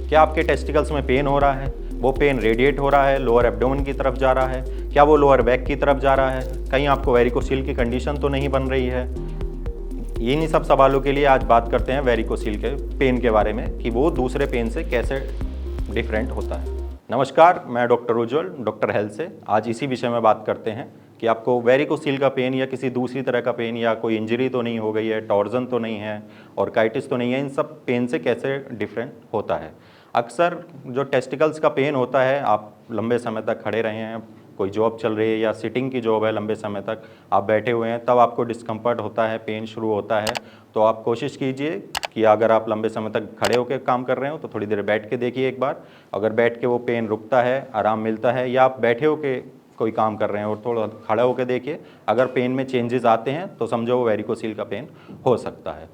क्या आपके टेस्टिकल्स में पेन हो रहा है? वो पेन रेडिएट हो रहा है, लोअर एब्डोमेन की तरफ जा रहा है? क्या वो लोअर बैक की तरफ जा रहा है? कहीं आपको वेरिकोसील की कंडीशन तो नहीं बन रही है? इन्हीं सब सवालों के लिए आज बात करते हैं वेरिकोसील के पेन के बारे में कि वो दूसरे पेन से कैसे डिफरेंट होता है। नमस्कार, मैं डॉक्टर उज्ज्वल, डॉक्टर हेल्थ से। आज इसी विषय में बात करते हैं कि आपको वेरिकोसील का पेन या किसी दूसरी तरह का पेन या कोई इंजरी तो नहीं हो गई है, टॉर्जन तो नहीं है, ऑर्काइटिस तो नहीं है, इन सब पेन से कैसे डिफरेंट होता है। अक्सर जो टेस्टिकल्स का पेन होता है, आप लंबे समय तक खड़े रहे हैं, कोई जॉब चल रही है या सिटिंग की जॉब है, लंबे समय तक आप बैठे हुए हैं, तब आपको डिस्कम्फर्ट होता है, पेन शुरू होता है। तो आप कोशिश कीजिए कि अगर आप लंबे समय तक खड़े होकर काम कर रहे हो तो थोड़ी देर बैठ के देखिए एक बार। अगर बैठ के वो पेन रुकता है, आराम मिलता है, या आप बैठे होकर कोई काम कर रहे हैं और थोड़ा खड़ा होकर देखिए, अगर पेन में चेंजेस आते हैं तो समझो वो वेरिकोसील का पेन हो सकता है।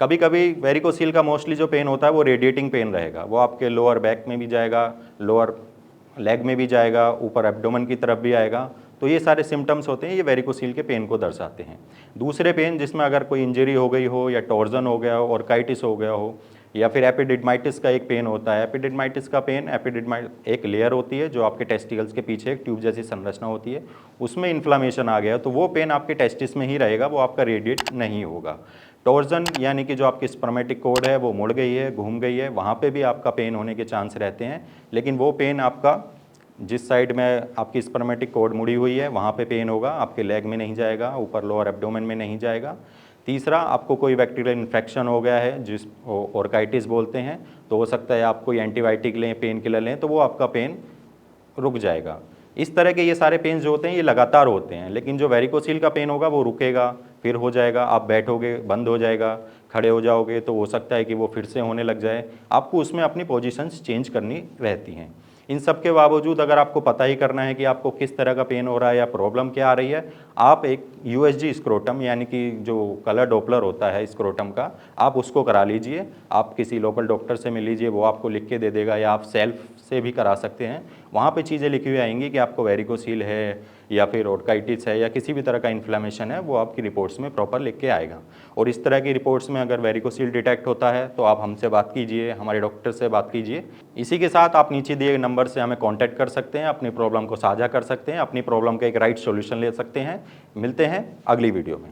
कभी कभी वेरिकोसील का मोस्टली जो पेन होता है वो रेडिएटिंग पेन रहेगा, वो आपके लोअर बैक में भी जाएगा, लोअर लेग में भी जाएगा, ऊपर एब्डोमेन की तरफ भी आएगा। तो ये सारे सिम्टम्स होते हैं, ये वेरिकोसील के पेन को दर्शाते हैं। दूसरे पेन जिसमें अगर कोई इंजरी हो गई हो या टॉर्जन हो गया हो, ऑर्काइटिस हो गया हो, या फिर एपिडिडमाइटिस का एक पेन होता है। एपिडिडमाइटिस का पेन, एक लेयर होती है जो आपके टेस्टिकल्स के पीछे एक ट्यूब जैसी संरचना होती है, उसमें इन्फ्लामेशन आ गया तो वो पेन आपके टेस्टिस में ही रहेगा, वो आपका रेडिएट नहीं होगा। टॉर्जन यानी कि जो आपकी स्पर्मेटिक कॉर्ड है वो मुड़ गई है, घूम गई है, वहाँ पे भी आपका पेन होने के चांस रहते हैं। लेकिन वो पेन आपका जिस साइड में आपकी स्पर्मेटिक कॉर्ड मुड़ी हुई है वहाँ पे पेन होगा, आपके लेग में नहीं जाएगा, ऊपर लोअर एब्डोमेन में नहीं जाएगा। तीसरा, आपको कोई बैक्टीरियल इन्फेक्शन हो गया है जिस ऑर्काइटिस बोलते हैं, तो हो सकता है आप कोई एंटीबायोटिक लें, पेन किलर लें, तो वो आपका पेन रुक जाएगा। इस तरह के ये सारे पेन जो होते हैं ये लगातार होते हैं, लेकिन जो वेरिकोसील का पेन होगा वो रुकेगा, फिर हो जाएगा, आप बैठोगे बंद हो जाएगा, खड़े हो जाओगे तो हो सकता है कि वो फिर से होने लग जाए। आपको उसमें अपनी पोजीशंस चेंज करनी रहती हैं। इन सब के बावजूद अगर आपको पता ही करना है कि आपको किस तरह का पेन हो रहा है या प्रॉब्लम क्या आ रही है, आप एक यूएसजी स्क्रोटम यानी कि जो कलर डॉपलर होता है स्क्रोटम का, आप उसको करा लीजिए। आप किसी लोकल डॉक्टर से मिल लीजिए, वो आपको लिख के दे देगा, या आप सेल्फ से भी करा सकते हैं। वहाँ पे चीज़ें लिखी हुई आएंगी कि आपको वेरिकोसील है या फिर ऑर्काइटिस है या किसी भी तरह का इन्फ्लेमेशन है, वो आपकी रिपोर्ट्स में प्रॉपर लिख के आएगा। और इस तरह की रिपोर्ट्स में अगर वेरिकोसील डिटेक्ट होता है तो आप हमसे बात कीजिए, हमारे डॉक्टर से बात कीजिए। इसी के साथ आप नीचे दिए नंबर से हमें कॉन्टैक्ट कर सकते हैं, अपनी प्रॉब्लम को साझा कर सकते हैं, अपनी प्रॉब्लम का एक राइट सॉल्यूशन ले सकते हैं। मिलते हैं अगली वीडियो में।